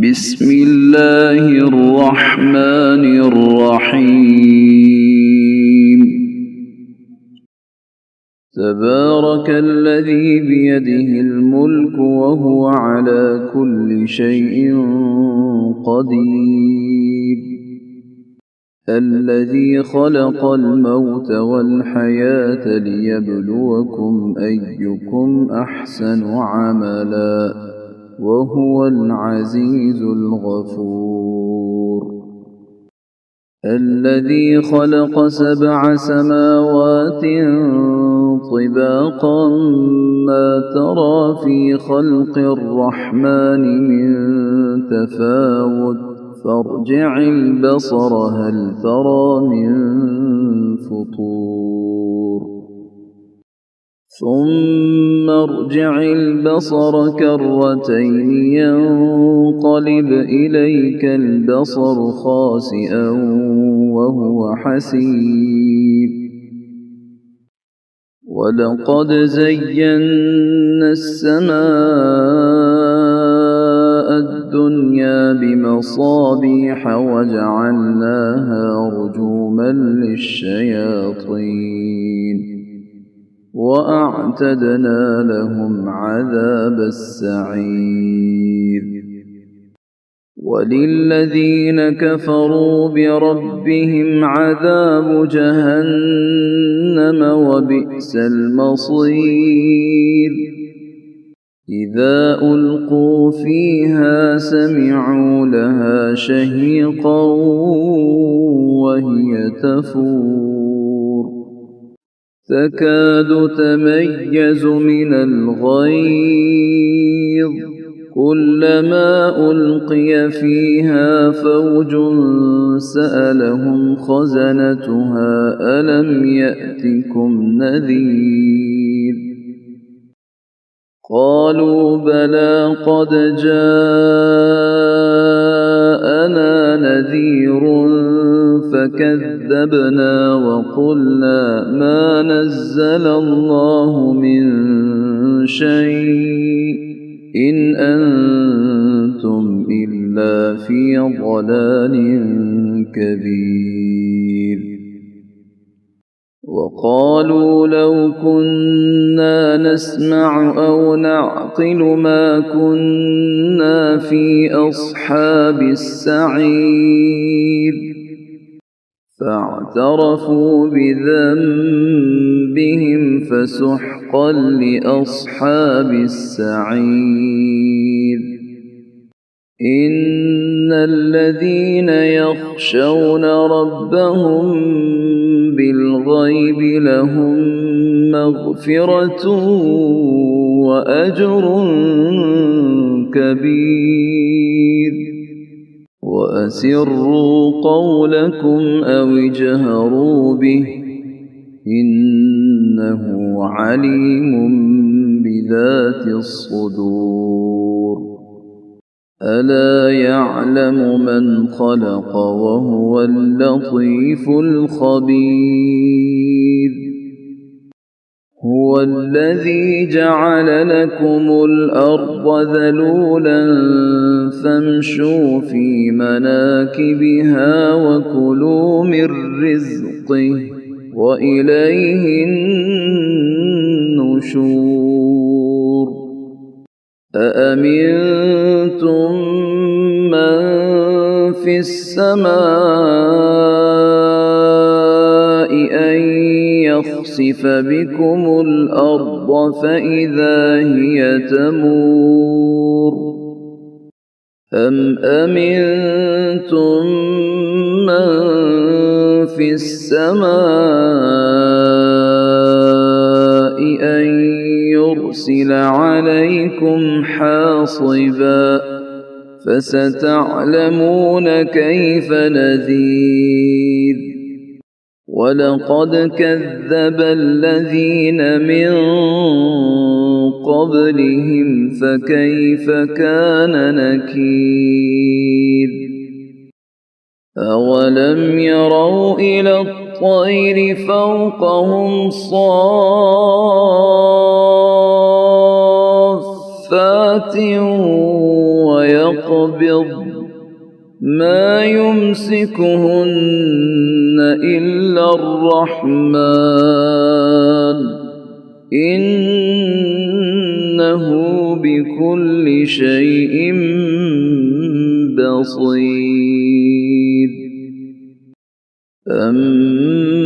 بسم الله الرحمن الرحيم. تبارك الذي بيده الملك وهو على كل شيء قدير، الذي خلق الموت والحياة ليبلوكم أيكم أحسن عملا، وهو العزيز الغفور. الذي خلق 7 سماوات طباقا ما ترى في خلق الرحمن من تفاوت، فارجع البصر هل ترى من فطور، ثم ارجع البصر كرتين ينقلب إليك البصر خاسئا وهو حسير. ولقد زينا السماء الدنيا بمصابيح وجعلناها رجوما للشياطين، وأعتدنا لهم عذاب السعير. وللذين كفروا بربهم عذاب جهنم وبئس المصير. إذا ألقوا فيها سمعوا لها شهيقا وهي تفور، تكاد تميز من الغيظ، كلما ألقي فيها فوج سألهم خزنتها ألم يأتكم نذير، قالوا بلى قد جاءنا نذير فكذبنا وقلنا ما نزل الله من شيء إن أنتم إلا في ضلال كبير. وقالوا لو كنا نسمع أو نعقل ما كنا في أصحاب السعير، فاعترفوا بذنبهم فسحقا لأصحاب السعير. إن الذين يخشون ربهم بالغيب لهم مغفرة وأجر كبير. وأسروا قولكم أو اجهروا به إنه عليم بذات الصدور. ألا يعلم من خلق وهو اللطيف الخبير. هو الذي جعل لكم الأرض ذلولا فامشوا في مناكبها وكلوا من رزقه وإليه النشور. أأمنتم من في السماء أن يخسف بكم الأرض فإذا هي تمور، أم أمنتم من في السماء أن يرسل عليكم حاصبا، فستعلمون كيف نذير. ولقد كذب الذين من قبلهم فكيف كان نكير. أولم يروا إلى الطير فوقهم صافات ويقبضن يقبض ما يمسكهن إلا الرحمن إنه بكل شيء بصير أمن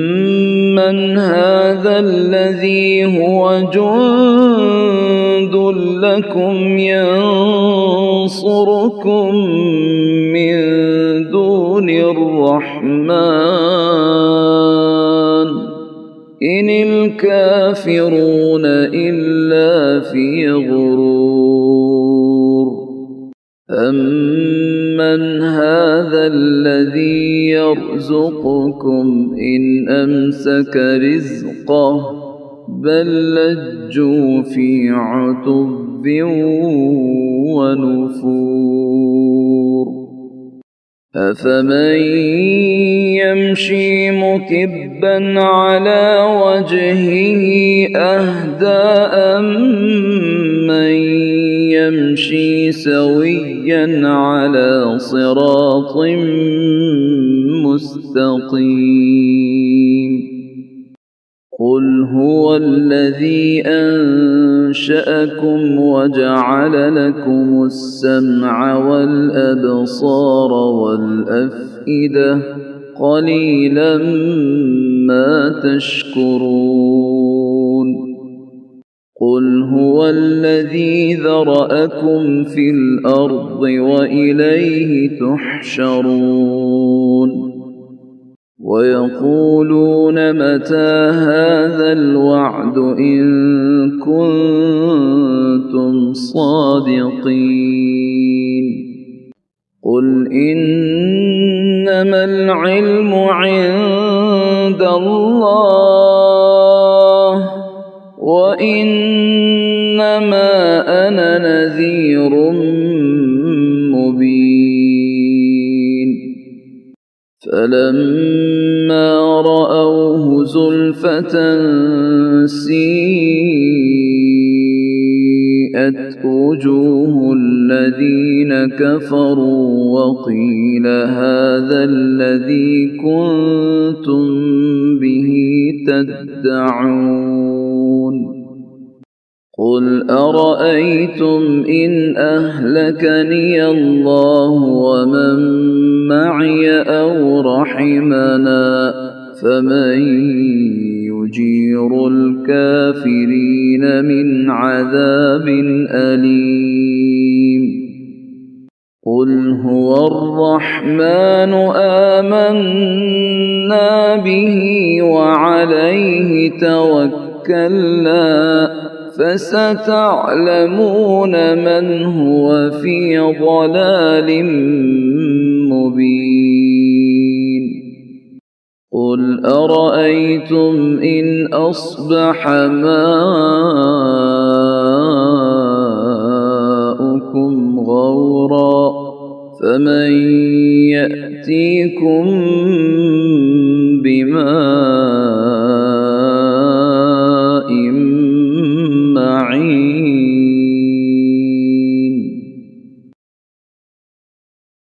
هذا الذي هو جند لكم ينصركم من دون الرحمن إن الكافرون إلا في غرور أمن هذا الذي يرزقكم إن أمسك رزقه بل لجوا في عتب ونفور أفمن يمشي مكبا على وجهه أهدى أمن يمشي سويا على صراط مستقيم قل هو الذي أنشأكم وجعل لكم السمع والأبصار والأفئدة قليلا ما تشكرون قل هو الذي ذرأكم في الأرض وإليه تحشرون ويقولون متى هذا الوعد إن كنتم صادقين قل إنما العلم عند الله وإنما أنا نذير مبين فلما رأوه زلفة سيئت وجوه الذين كفروا وقيل هذا الذي كنتم به تدعون قل أرأيتم إن أهلكني الله ومن معي أو رحمنا فمن يجير الكافرين من عذاب أليم قل هو الرحمن آمنا به وعليه توكلنا فستعلمون من هو في ضلال مبين قل أرأيتم إن أصبح ماؤكم غورا فمن يأتيكم بماء